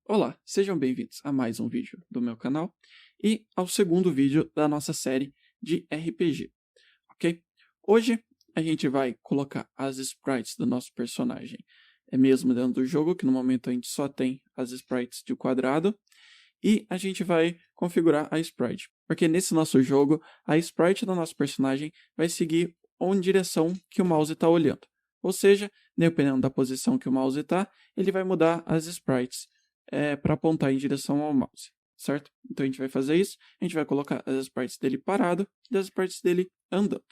Olá, sejam bem-vindos a mais um vídeo do meu canal e ao segundo vídeo da nossa série de RPG, ok? Hoje a gente vai colocar as sprites do nosso personagem, mesmo dentro do jogo, que no momento a gente só tem as sprites de quadrado, e a gente vai configurar a sprite, porque nesse nosso jogo a sprite do nosso personagem vai seguir a direção que o mouse está olhando, ou seja, dependendo da posição que o mouse está, ele vai mudar as sprites para apontar em direção ao mouse, certo? Então a gente vai fazer isso, a gente vai colocar as sprites dele parado e as sprites dele andando,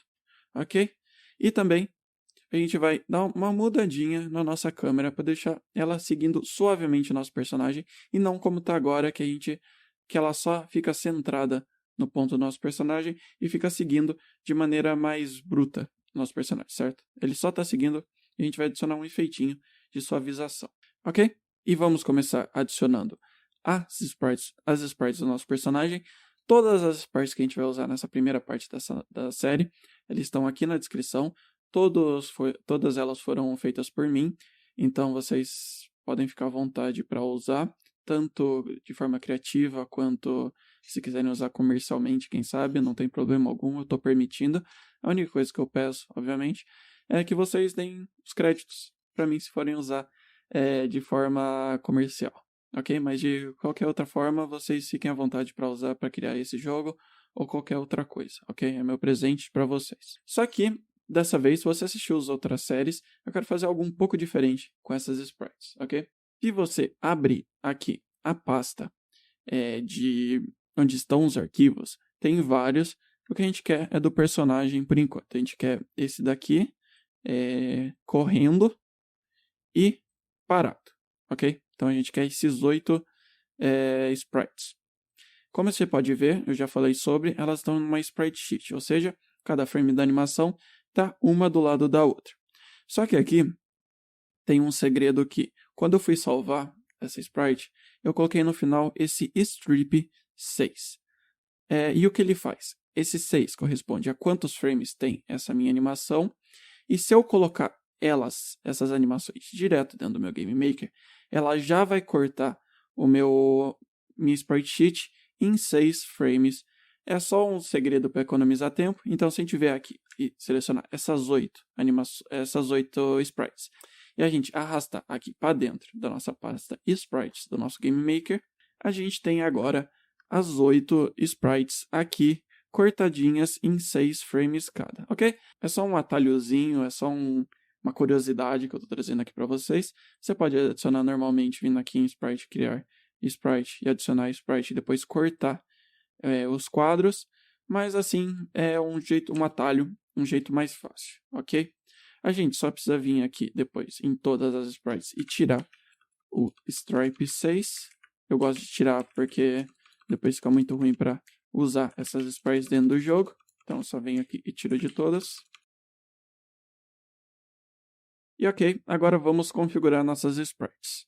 ok? E também a gente vai dar uma mudadinha na nossa câmera para deixar ela seguindo suavemente o nosso personagem e não como está agora, que ela só fica centrada no ponto do nosso personagem e fica seguindo de maneira mais bruta o nosso personagem, certo? Ele só está seguindo e a gente vai adicionar um efeitinho de suavização, ok? E vamos começar adicionando as sprites do nosso personagem. Todas as sprites que a gente vai usar nessa primeira parte da série, eles estão aqui na descrição. Todas elas foram feitas por mim, então vocês podem ficar à vontade para usar, tanto de forma criativa quanto se quiserem usar comercialmente, quem sabe, não tem problema algum, eu estou permitindo. A única coisa que eu peço, obviamente, é que vocês deem os créditos para mim se forem usar de forma comercial, ok? Mas de qualquer outra forma, vocês fiquem à vontade para usar para criar esse jogo ou qualquer outra coisa, ok? É meu presente para vocês. Só que, dessa vez, se você assistiu as outras séries, eu quero fazer algo um pouco diferente com essas sprites, ok? Se você abrir aqui a pasta de onde estão os arquivos, tem vários. O que a gente quer é do personagem por enquanto. A gente quer esse daqui correndo e parado, ok? Então a gente quer esses 8 sprites. Como você pode ver, eu já falei sobre, elas estão numa sprite sheet, ou seja, cada frame da animação está uma do lado da outra. Só que aqui tem um segredo que, quando eu fui salvar essa sprite, eu coloquei no final esse strip 6. E o que ele faz? Esse 6 corresponde a quantos frames tem essa minha animação, e se eu colocar essas animações direto dentro do meu Game Maker, ela já vai cortar minha sprite sheet em 6 frames. É só um segredo para economizar tempo. Então, se a gente vier aqui e selecionar essas 8 sprites, e a gente arrastar aqui para dentro da nossa pasta sprites do nosso Game Maker, a gente tem agora as 8 sprites aqui cortadinhas em 6 frames cada, ok? É só um atalhozinho, é só uma curiosidade que eu estou trazendo aqui para vocês. Você pode adicionar normalmente vindo aqui em Sprite, criar Sprite e adicionar Sprite e depois cortar os quadros, mas assim é um atalho, um jeito mais fácil, ok? A gente só precisa vir aqui depois em todas as sprites e tirar o Stripe 6. Eu gosto de tirar porque depois fica muito ruim para usar essas sprites dentro do jogo. Então, eu só venho aqui e tiro de todas. E ok, agora vamos configurar nossas sprites.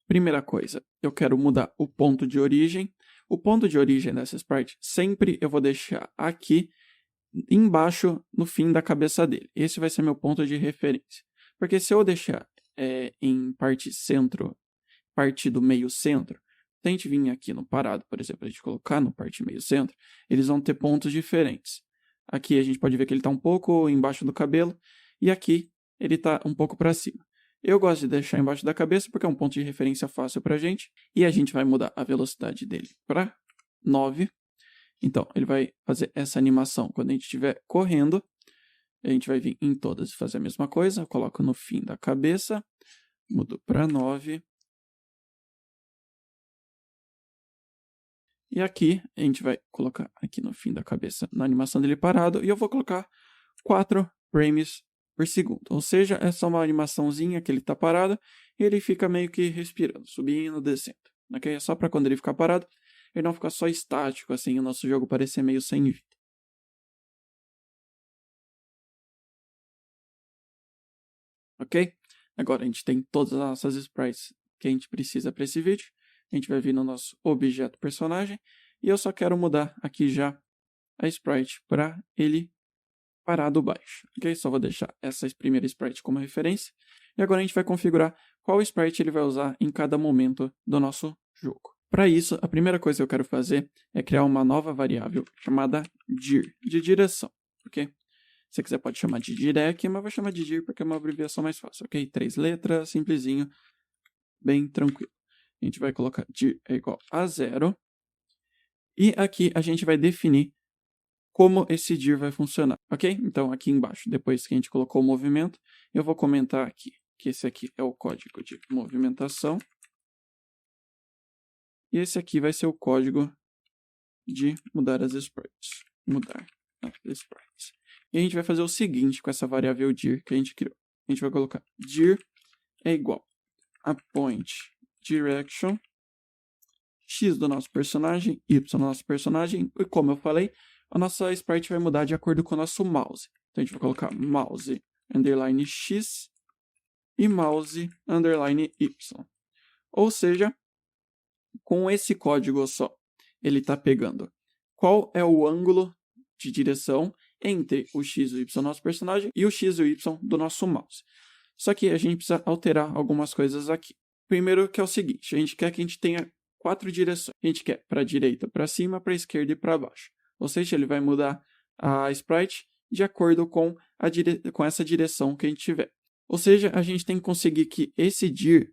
Primeira coisa, eu quero mudar o ponto de origem. O ponto de origem dessa sprite, sempre eu vou deixar aqui embaixo, no fim da cabeça dele. Esse vai ser meu ponto de referência. Porque se eu deixar em parte centro, parte do meio centro, se a gente vir aqui no parado, por exemplo, a gente colocar no parte meio centro, eles vão ter pontos diferentes. Aqui a gente pode ver que ele está um pouco embaixo do cabelo, e aqui ele está um pouco para cima. Eu gosto de deixar embaixo da cabeça porque é um ponto de referência fácil para a gente, e a gente vai mudar a velocidade dele para 9. Então, ele vai fazer essa animação quando a gente estiver correndo. A gente vai vir em todas e fazer a mesma coisa. Eu coloco no fim da cabeça, mudo para 9. E aqui, a gente vai colocar aqui no fim da cabeça, na animação dele parado, e eu vou colocar 4 frames por segundo. Ou seja, é só uma animaçãozinha que ele está parado, e ele fica meio que respirando, subindo, descendo. Okay? É só para quando ele ficar parado, ele não ficar só estático, assim, o nosso jogo parecer meio sem vida. Ok? Agora a gente tem todas as nossas sprites que a gente precisa para esse vídeo. A gente vai vir no nosso objeto personagem. E eu só quero mudar aqui já a sprite para ele parado baixo. Ok? Só vou deixar essa primeira sprite como referência. E agora a gente vai configurar qual sprite ele vai usar em cada momento do nosso jogo. Para isso, a primeira coisa que eu quero fazer é criar uma nova variável chamada dir, de direção, ok? Se você quiser pode chamar de direct, mas eu vou chamar de dir porque é uma abreviação mais fácil, ok? 3 letras, simplesinho, bem tranquilo. A gente vai colocar dir é igual a 0. E aqui a gente vai definir como esse dir vai funcionar, ok? Então aqui embaixo, depois que a gente colocou o movimento, eu vou comentar aqui que esse aqui é o código de movimentação. E esse aqui vai ser o código de mudar as sprites. Mudar as sprites. E a gente vai fazer o seguinte com essa variável dir que a gente criou. A gente vai colocar dir é igual a point direction, x do nosso personagem, y do nosso personagem. E como eu falei, a nossa sprite vai mudar de acordo com o nosso mouse. Então a gente vai colocar mouse underline x e mouse underline y. Ou seja, com esse código só, ele está pegando qual é o ângulo de direção entre o x e o y do nosso personagem e o x e o y do nosso mouse. Só que a gente precisa alterar algumas coisas aqui. Primeiro que é o seguinte, a gente quer que a gente tenha 4 direções. A gente quer para a direita, para cima, para a esquerda e para baixo. Ou seja, ele vai mudar a sprite de acordo com essa direção que a gente tiver. Ou seja, a gente tem que conseguir que esse dir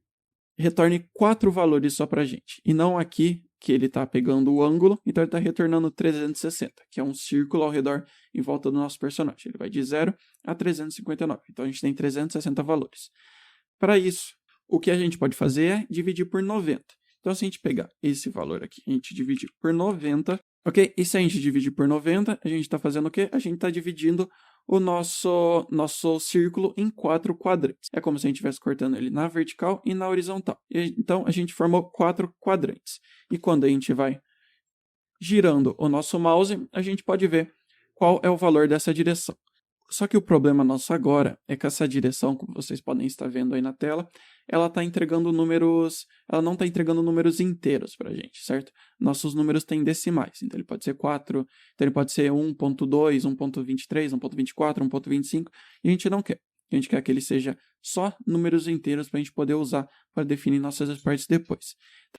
retorne 4 valores só para a gente. E não aqui, que ele está pegando o ângulo, então ele está retornando 360, que é um círculo ao redor em volta do nosso personagem. Ele vai de 0 a 359. Então a gente tem 360 valores. Para isso, o que a gente pode fazer é dividir por 90. Então se a gente pegar esse valor aqui, a gente dividir por 90, ok? E se a gente dividir por 90, a gente está fazendo o quê? A gente está dividindo o nosso círculo em 4 quadrantes. É como se a gente estivesse cortando ele na vertical e na horizontal. Então, a gente formou 4 quadrantes. E quando a gente vai girando o nosso mouse, a gente pode ver qual é o valor dessa direção. Só que o problema nosso agora é que essa direção, como vocês podem estar vendo aí na tela, ela está entregando números, ela não está entregando números inteiros para a gente, certo? Nossos números têm decimais, então ele pode ser 4, então ele pode ser 1.2, 1.23, 1.24, 1.25, e a gente não quer. A gente quer que ele seja só números inteiros para a gente poder usar para definir nossas sprites depois.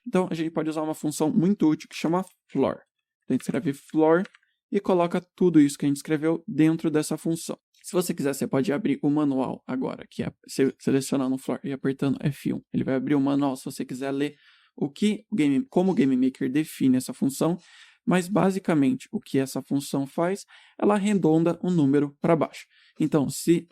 Então a gente pode usar uma função muito útil que chama floor. Então a gente escreve floor e coloca tudo isso que a gente escreveu dentro dessa função. Se você quiser, você pode abrir o manual agora, que é selecionando o floor e apertando F1. Ele vai abrir o manual se você quiser ler como o GameMaker define essa função, mas basicamente o que essa função faz, ela arredonda o número para baixo. Então, se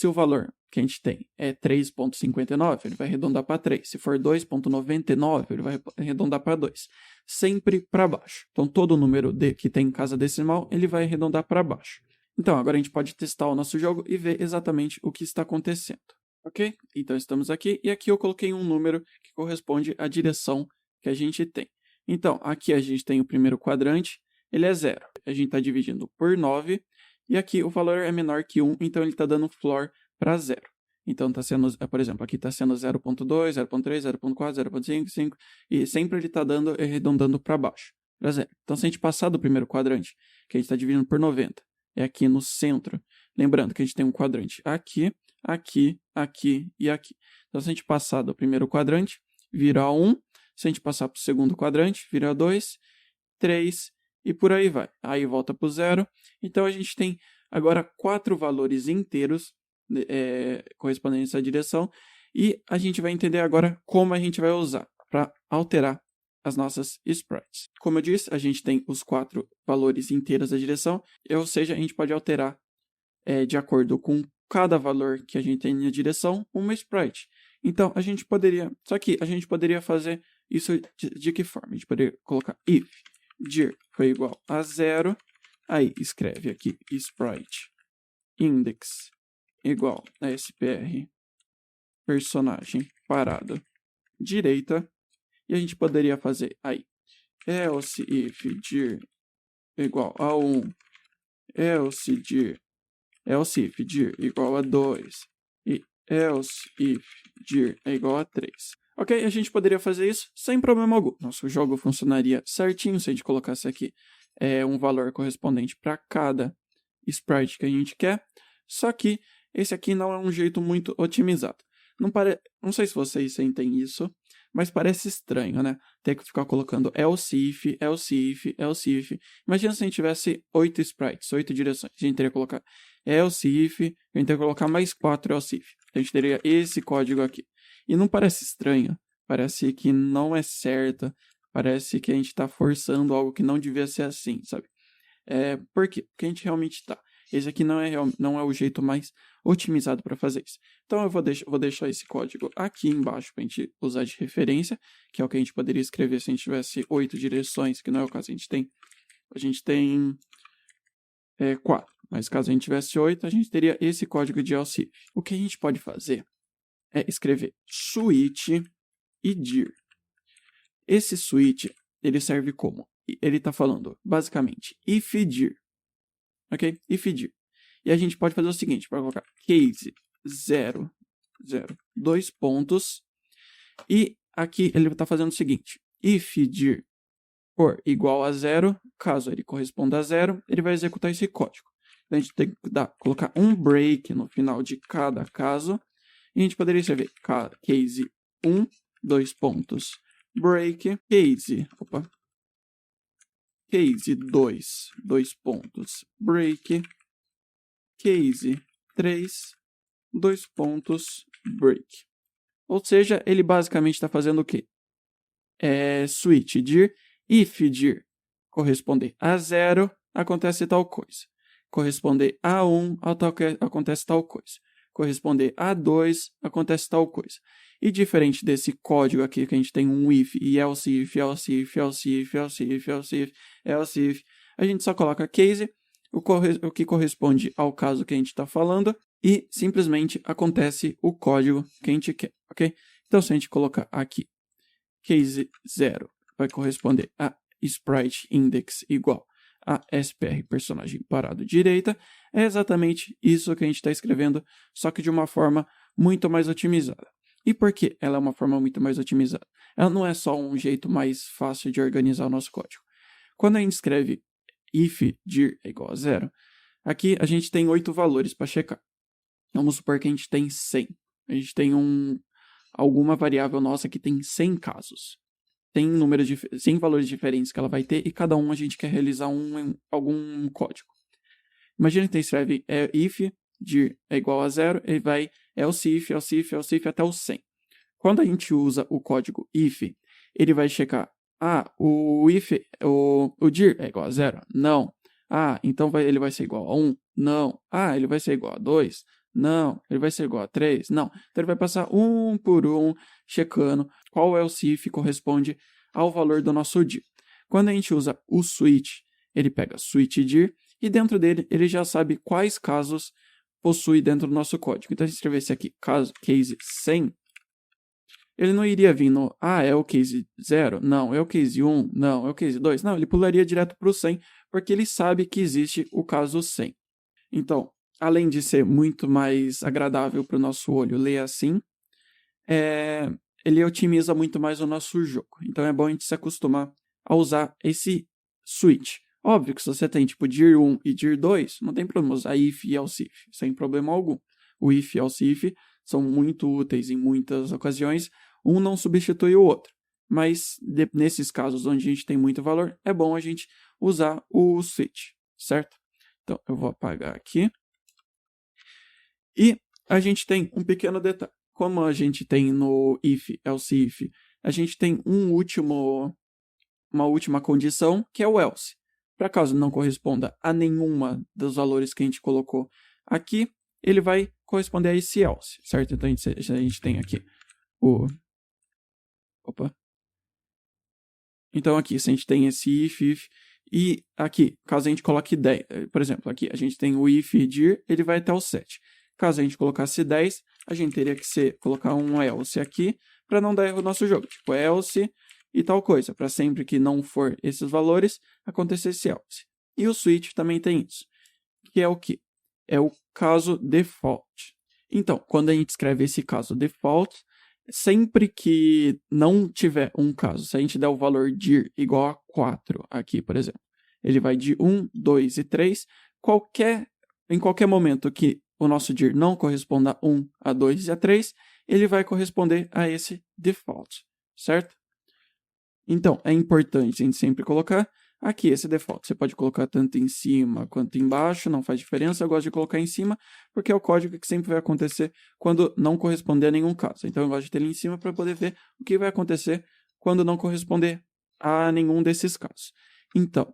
o valor que a gente tem é 3.59, ele vai arredondar para 3. Se for 2.99, ele vai arredondar para 2. Sempre para baixo. Então, todo número que tem em casa decimal, ele vai arredondar para baixo. Então, agora a gente pode testar o nosso jogo e ver exatamente o que está acontecendo. Ok? Então, estamos aqui. E aqui eu coloquei um número que corresponde à direção que a gente tem. Então, aqui a gente tem o primeiro quadrante, ele é 0. A gente está dividindo por 9. E aqui o valor é menor que 1, então ele está dando floor para 0. Então, está sendo, por exemplo, aqui está sendo 0.2, 0.3, 0.4, 0.5, 5, e sempre ele está arredondando para baixo, para 0. Então, se a gente passar do primeiro quadrante, que a gente está dividindo por 90, é aqui no centro, lembrando que a gente tem um quadrante aqui, aqui, aqui e aqui. Então, se a gente passar do primeiro quadrante, vira 1, se a gente passar para o segundo quadrante, vira 2, 3, e por aí vai. Aí volta para o 0. Então, a gente tem agora 4 valores inteiros correspondentes à direção. E a gente vai entender agora como a gente vai usar para alterar as nossas sprites. Como eu disse, a gente tem os 4 valores inteiros da direção. Ou seja, a gente pode alterar de acordo com cada valor que a gente tem na direção, uma sprite. Então, a gente poderia... Só que a gente poderia fazer isso de que forma? A gente poderia colocar if dir foi igual a 0, aí escreve aqui sprite index igual a spr personagem parado direita, e a gente poderia fazer aí else if dir igual a 1, else if dir igual a 2 e else if dir é igual a 3. Ok, a gente poderia fazer isso sem problema algum. Nosso jogo funcionaria certinho se a gente colocasse aqui um valor correspondente para cada sprite que a gente quer. Só que esse aqui não é um jeito muito otimizado. Não sei se vocês sentem isso, mas parece estranho, né? Ter que ficar colocando else if. Imagina se a gente tivesse 8 sprites, 8 direções. A gente teria que colocar else if, a gente teria que colocar mais 4 else if. A gente teria esse código aqui. E não parece estranho, parece que não é certo, parece que a gente está forçando algo que não devia ser assim, sabe? Por quê? Porque a gente realmente está. Esse aqui não é o jeito mais otimizado para fazer isso. Então eu vou deixar esse código aqui embaixo para a gente usar de referência, que é o que a gente poderia escrever se a gente tivesse 8 direções, que não é o caso. A gente tem 4. Mas caso a gente tivesse 8, a gente teria esse código de else if. O que a gente pode fazer é escrever switch e dir. Esse switch, ele serve como? Ele está falando, basicamente, if dir. Ok? If dir. E a gente pode fazer o seguinte, para colocar case 0, 0, 2 pontos. E aqui ele está fazendo o seguinte, if dir for igual a 0, caso ele corresponda a 0, ele vai executar esse código. Então a gente tem que colocar um break no final de cada caso. E a gente poderia escrever case 1, 2 pontos, break, case 2, 2 pontos, break, case 3, 2 pontos, break. Ou seja, ele basicamente está fazendo o quê? Switch dir, if dir corresponder a 0, acontece tal coisa. Corresponder a 1, acontece tal coisa. Corresponder a 2, acontece tal coisa. E diferente desse código aqui, que a gente tem um if e else if, a gente só coloca case, o que corresponde ao caso que a gente está falando, e simplesmente acontece o código que a gente quer, ok? Então, se a gente colocar aqui, case 0 vai corresponder a sprite index igual a SPR personagem parado direita, é exatamente isso que a gente está escrevendo, só que de uma forma muito mais otimizada. E por que ela é uma forma muito mais otimizada? Ela não é só um jeito mais fácil de organizar o nosso código. Quando a gente escreve if dir é igual a 0, aqui a gente tem 8 valores para checar. Vamos supor que a gente tem 100. A gente tem alguma variável nossa que tem 100 casos. Tem 100 valores diferentes que ela vai ter e cada um a gente quer realizar algum código. Imagina que você escreve if dir é igual a 0, ele vai else if até o 100. Quando a gente usa o código if, ele vai checar, o dir é igual a 0? Não. Então ele vai ser igual a 1? Não. Ele vai ser igual a 2? Não. Ele vai ser igual a 3? Não. Então ele vai passar um por um, checando qual else if corresponde ao valor do nosso dir. Quando a gente usa o switch, ele pega switch dir e dentro dele ele já sabe quais casos possui dentro do nosso código. Então, se escrevesse aqui case 100, ele não iria vir no, é o case 0? Não. É o case 1? Não. É o case 2? Não, ele pularia direto para o 100, porque ele sabe que existe o caso 100. Então, além de ser muito mais agradável para o nosso olho ler assim, ele otimiza muito mais o nosso jogo. Então, é bom a gente se acostumar a usar esse switch. Óbvio que se você tem tipo dir 1 e dir 2, não tem problema usar if e else if, sem problema algum. O if e else if são muito úteis em muitas ocasiões, um não substitui o outro. Mas nesses casos onde a gente tem muito valor, é bom a gente usar o switch, certo? Então, eu vou apagar aqui. E a gente tem um pequeno detalhe. Como a gente tem no if, else if, a gente tem uma última condição, que é o else. Para caso não corresponda a nenhuma dos valores que a gente colocou aqui, ele vai corresponder a esse else, certo? Então, a gente tem aqui Então, aqui, se a gente tem esse if, e aqui, caso a gente coloque 10, por exemplo, aqui a gente tem o if dir, ele vai até o 7. Caso a gente colocasse 10, a gente teria que colocar um else aqui, para não dar erro no nosso jogo. Tipo, else e tal coisa, para sempre que não for esses valores, acontecer esse else. E o switch também tem isso, que é o quê? É o caso default. Então, quando a gente escreve esse caso default, sempre que não tiver um caso, se a gente der o valor dir igual a 4 aqui, por exemplo, ele vai de 1, 2 e 3, em qualquer momento que o nosso dir não corresponda a 1, a 2 e a 3, ele vai corresponder a esse default, certo? Então, é importante a gente sempre colocar aqui esse default. Você pode colocar tanto em cima quanto embaixo, não faz diferença. Eu gosto de colocar em cima porque é o código que sempre vai acontecer quando não corresponder a nenhum caso. Então, eu gosto de ter ele em cima para poder ver o que vai acontecer quando não corresponder a nenhum desses casos. Então,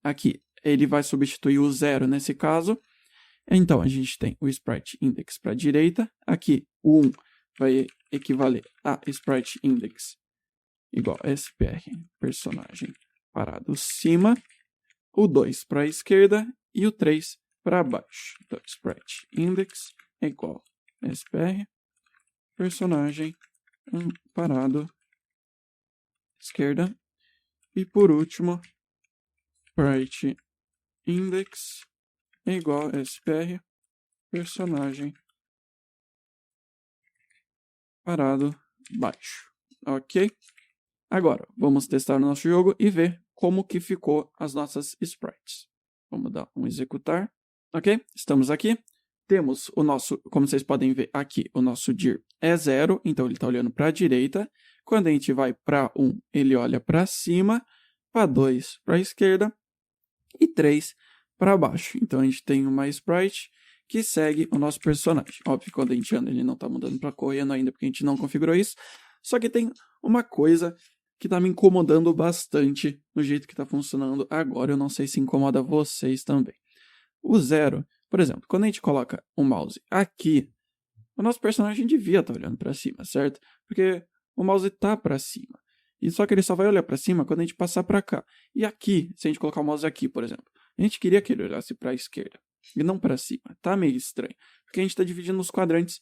aqui, ele vai substituir o 0 nesse caso. Então, a gente tem o sprite index para a direita. Aqui, o 1 vai equivaler a sprite index igual a SPR, personagem parado cima. O 2 para a esquerda e o 3 para baixo. Então, sprite index é igual a SPR, personagem parado esquerda. E por último, sprite index é igual a SPR, personagem parado baixo. Ok? Agora, vamos testar o nosso jogo e ver como que ficou as nossas sprites. Vamos dar um executar. Ok? Estamos aqui. Temos o nosso, como vocês podem ver aqui, o nosso dir é 0, então ele está olhando para a direita. Quando a gente vai para 1, ele olha para cima, para 2 para a esquerda e 3 para baixo. Então a gente tem uma sprite que segue o nosso personagem. Óbvio que quando a gente anda ele não está mudando para correndo ainda porque a gente não configurou isso. Só que tem uma coisa que está me incomodando bastante no jeito que está funcionando agora. Eu não sei se incomoda vocês também. O 0, por exemplo, quando a gente coloca o mouse aqui, o nosso personagem devia estar olhando para cima, certo? Porque o mouse está para cima. E só que ele só vai olhar para cima quando a gente passar para cá. E aqui, se a gente colocar o mouse aqui, por exemplo, a gente queria que ele olhasse para a esquerda e não para cima. Tá meio estranho, porque a gente está dividindo os quadrantes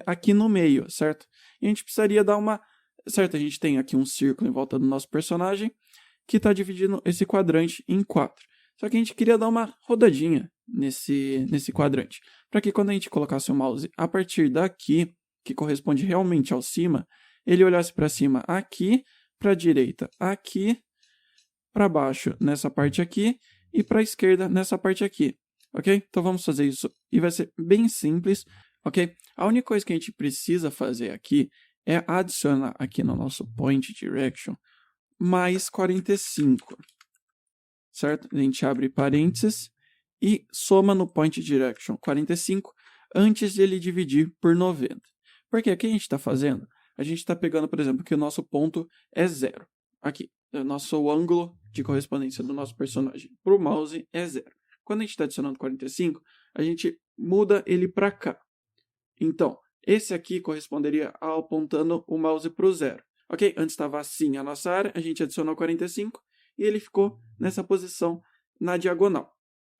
aqui no meio, certo? E a gente precisaria dar uma... Certo, a gente tem aqui um círculo em volta do nosso personagem que está dividindo esse quadrante em 4. Só que a gente queria dar uma rodadinha nesse quadrante, para que quando a gente colocasse o mouse a partir daqui, que corresponde realmente ao cima, ele olhasse para cima aqui, para a direita aqui, para baixo nessa parte aqui e para a esquerda nessa parte aqui, ok? Então vamos fazer isso e vai ser bem simples, ok? A única coisa que a gente precisa fazer aqui é adicionar aqui no nosso point direction mais 45, certo? A gente abre parênteses e soma no point direction 45 antes de ele dividir por 90. Porque aqui a gente está fazendo, a gente está pegando, por exemplo, que o nosso ponto é 0. Aqui, o nosso ângulo de correspondência do nosso personagem para o mouse é 0. Quando a gente está adicionando 45, a gente muda ele para cá. Então, esse aqui corresponderia ao apontando o mouse para o 0. Ok? Antes estava assim a nossa área, a gente adicionou 45 e ele ficou nessa posição na diagonal.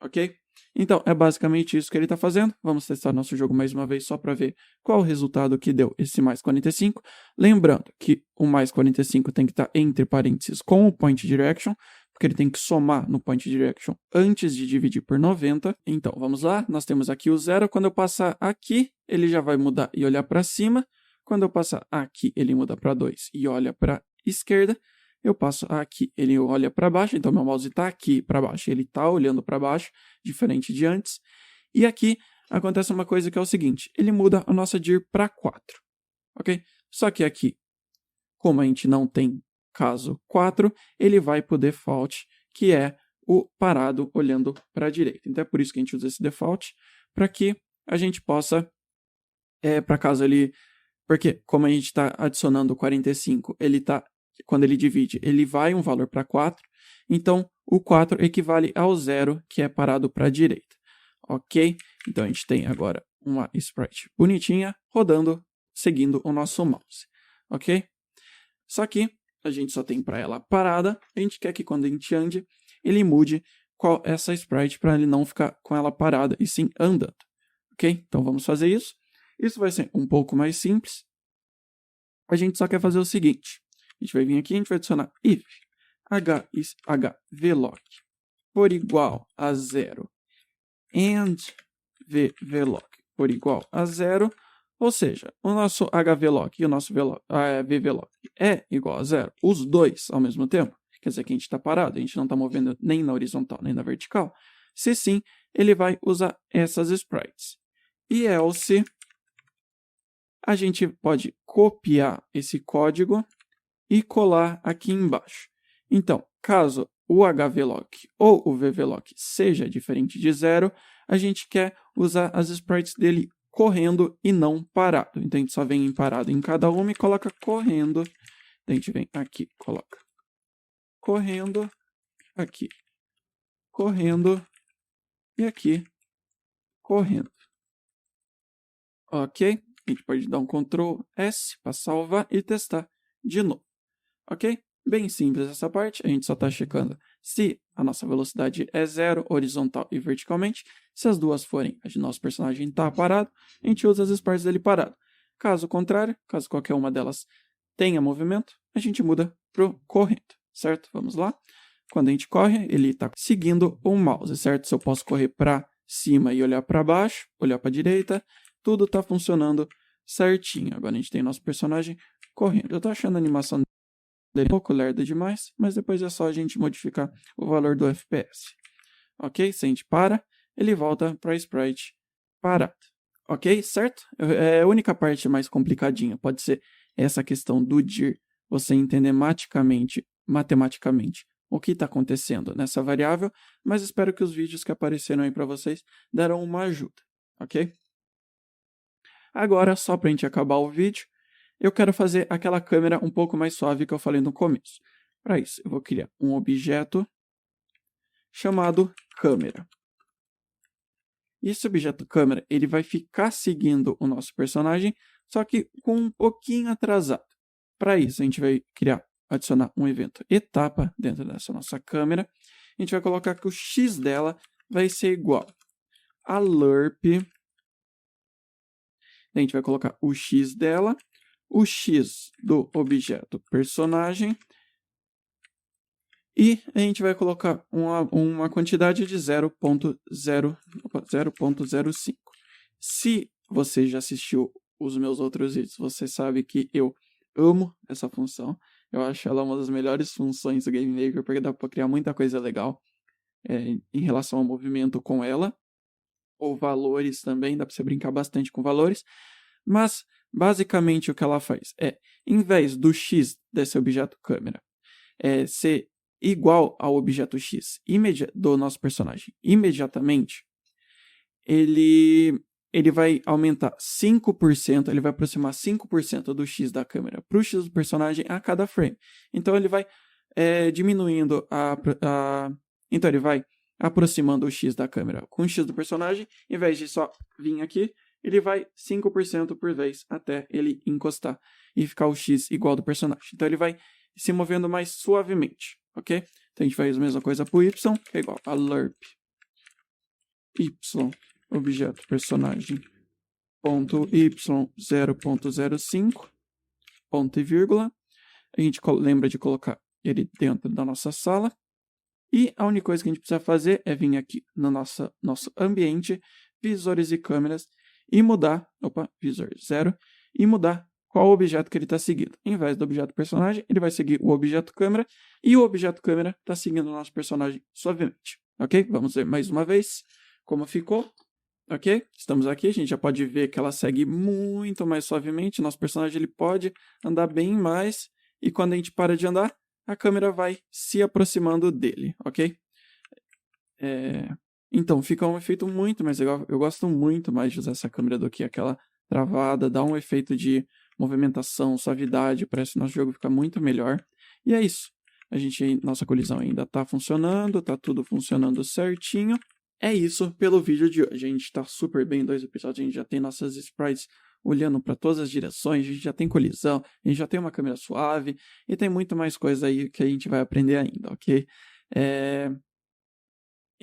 Ok? Então, é basicamente isso que ele está fazendo. Vamos testar nosso jogo mais uma vez só para ver qual o resultado que deu esse mais 45. Lembrando que o mais 45 tem que estar entre parênteses com o point direction, porque ele tem que somar no point direction antes de dividir por 90. Então, vamos lá. Nós temos aqui o 0. Quando eu passar aqui, ele já vai mudar e olhar para cima. Quando eu passar aqui, ele muda para 2 e olha para a esquerda. Eu passo aqui, ele olha para baixo, então meu mouse está aqui para baixo, ele está olhando para baixo, diferente de antes. E aqui acontece uma coisa que é o seguinte, ele muda a nossa dir para 4, ok? Só que aqui, como a gente não tem caso 4, ele vai para o default, que é o parado olhando para a direita. Então é por isso que a gente usa esse default, para que a gente possa, para caso ele... Porque como a gente está adicionando 45, ele está... Quando ele divide, ele vai um valor para 4, então o 4 equivale ao 0, que é parado para a direita, ok? Então a gente tem agora uma sprite bonitinha rodando, seguindo o nosso mouse, ok? Só que a gente só tem para ela parada, a gente quer que quando a gente ande, ele mude essa sprite para ele não ficar com ela parada e sim andando, ok? Então vamos fazer isso. Isso vai ser um pouco mais simples. A gente só quer fazer o seguinte. A gente vai vir aqui e a gente vai adicionar if hvlock por igual a 0 and vvlock por igual a 0, ou seja, o nosso hvlock e o nosso vvlock é igual a 0, os dois ao mesmo tempo, quer dizer que a gente está parado, a gente não está movendo nem na horizontal nem na vertical, Se sim, ele vai usar essas sprites. E else, a gente pode copiar esse código e colar aqui embaixo. Então, caso o hvlock ou o vvlock seja diferente de 0, a gente quer usar as sprites dele correndo e não parado. Então, a gente só vem em parado em cada uma e coloca correndo. A gente vem aqui, coloca correndo, aqui, correndo e aqui, correndo. Ok? A gente pode dar um Ctrl S para salvar e testar de novo. Ok? Bem simples essa parte, a gente só está checando se a nossa velocidade é 0, horizontal e verticalmente. Se as duas forem, o nosso personagem está parado, a gente usa as sprites dele parado. Caso contrário, caso qualquer uma delas tenha movimento, a gente muda para o correndo, certo? Vamos lá. Quando a gente corre, ele está seguindo o mouse, certo? Se eu posso correr para cima e olhar para baixo, olhar para a direita, tudo está funcionando certinho. Agora a gente tem nosso personagem correndo. Eu estou achando a animação dele um pouco lerda demais, mas depois é só a gente modificar o valor do FPS. Ok? Se a gente para, ele volta para a sprite parado. Ok? Certo? É a única parte mais complicadinha. Pode ser essa questão do dir, você entender matematicamente o que está acontecendo nessa variável, mas espero que os vídeos que apareceram aí para vocês deram uma ajuda. Ok? Agora, só para a gente acabar o vídeo, eu quero fazer aquela câmera um pouco mais suave que eu falei no começo. Para isso, eu vou criar um objeto chamado câmera. E esse objeto câmera, ele vai ficar seguindo o nosso personagem, só que com um pouquinho atrasado. Para isso, a gente vai adicionar um evento etapa dentro dessa nossa câmera. A gente vai colocar que o x dela vai ser igual a lerp. A gente vai colocar o x dela, o x do objeto personagem, e a gente vai colocar uma quantidade de 0.05. Se você já assistiu os meus outros vídeos, você sabe que eu amo essa função. Eu acho ela uma das melhores funções do Game Maker, porque dá para criar muita coisa legal em relação ao movimento com ela. Ou valores também, dá para você brincar bastante com valores. Mas, basicamente, o que ela faz é, em vez do x desse objeto câmera ser igual ao objeto x do nosso personagem imediatamente, ele vai aumentar 5%, ele vai aproximar 5% do x da câmera para o x do personagem a cada frame. Então, ele vai diminuindo então, ele vai aproximando o x da câmera com o x do personagem, em vez de só vir aqui, ele vai 5% por vez até ele encostar e ficar o x igual do personagem. Então, ele vai se movendo mais suavemente, ok? Então, a gente faz a mesma coisa para o y, que é igual a lerp y, objeto personagem, ponto y 0.05, ponto e vírgula. A gente lembra de colocar ele dentro da nossa sala. E a única coisa que a gente precisa fazer é vir aqui no nosso ambiente, visores e câmeras, e mudar, visor 0, e mudar qual objeto que ele está seguindo. Em vez do objeto personagem, ele vai seguir o objeto câmera, e o objeto câmera está seguindo o nosso personagem suavemente. Ok? Vamos ver mais uma vez como ficou. Ok? Estamos aqui, a gente já pode ver que ela segue muito mais suavemente. Nosso personagem ele pode andar bem mais, e quando a gente para de andar, a câmera vai se aproximando dele, ok? Então, fica um efeito muito mais legal. Eu gosto muito mais de usar essa câmera do que aquela travada. Dá um efeito de movimentação, suavidade. Parece que o nosso jogo fica muito melhor. E é isso. Nossa colisão ainda está funcionando. Está tudo funcionando certinho. É isso pelo vídeo de hoje. A gente está super bem em 2 episódios. A gente já tem nossas sprites olhando para todas as direções. A gente já tem colisão. A gente já tem uma câmera suave. E tem muito mais coisa aí que a gente vai aprender ainda, ok?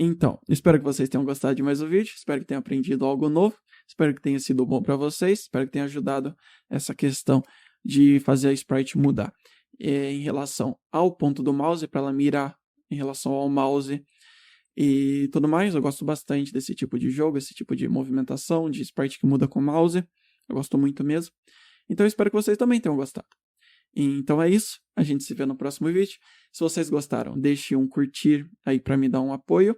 Então, espero que vocês tenham gostado de mais um vídeo, espero que tenham aprendido algo novo, espero que tenha sido bom para vocês, espero que tenha ajudado essa questão de fazer a sprite mudar em relação ao ponto do mouse, para ela mirar em relação ao mouse e tudo mais. Eu gosto bastante desse tipo de jogo, esse tipo de movimentação, de sprite que muda com o mouse, eu gosto muito mesmo. Então, espero que vocês também tenham gostado. Então é isso, a gente se vê no próximo vídeo. Se vocês gostaram, deixe um curtir aí para me dar um apoio.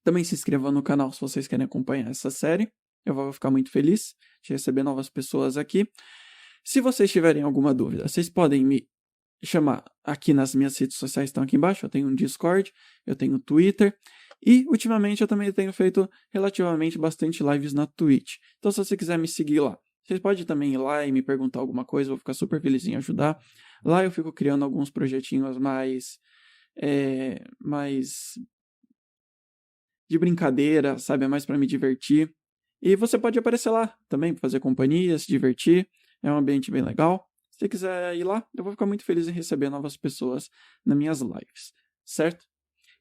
Também se inscrevam no canal se vocês querem acompanhar essa série. Eu vou ficar muito feliz de receber novas pessoas aqui. Se vocês tiverem alguma dúvida, vocês podem me chamar aqui nas minhas redes sociais, estão aqui embaixo. Eu tenho um Discord, eu tenho um Twitter. E, ultimamente, eu também tenho feito relativamente bastante lives na Twitch. Então, se você quiser me seguir lá, vocês podem também ir lá e me perguntar alguma coisa. Eu vou ficar super feliz em ajudar. Lá eu fico criando alguns projetinhos mais de brincadeira, sabe? É mais para me divertir. E você pode aparecer lá também, para fazer companhia, se divertir. É um ambiente bem legal. Se você quiser ir lá, eu vou ficar muito feliz em receber novas pessoas nas minhas lives, certo?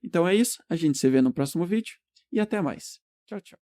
Então é isso, a gente se vê no próximo vídeo e até mais. Tchau, tchau.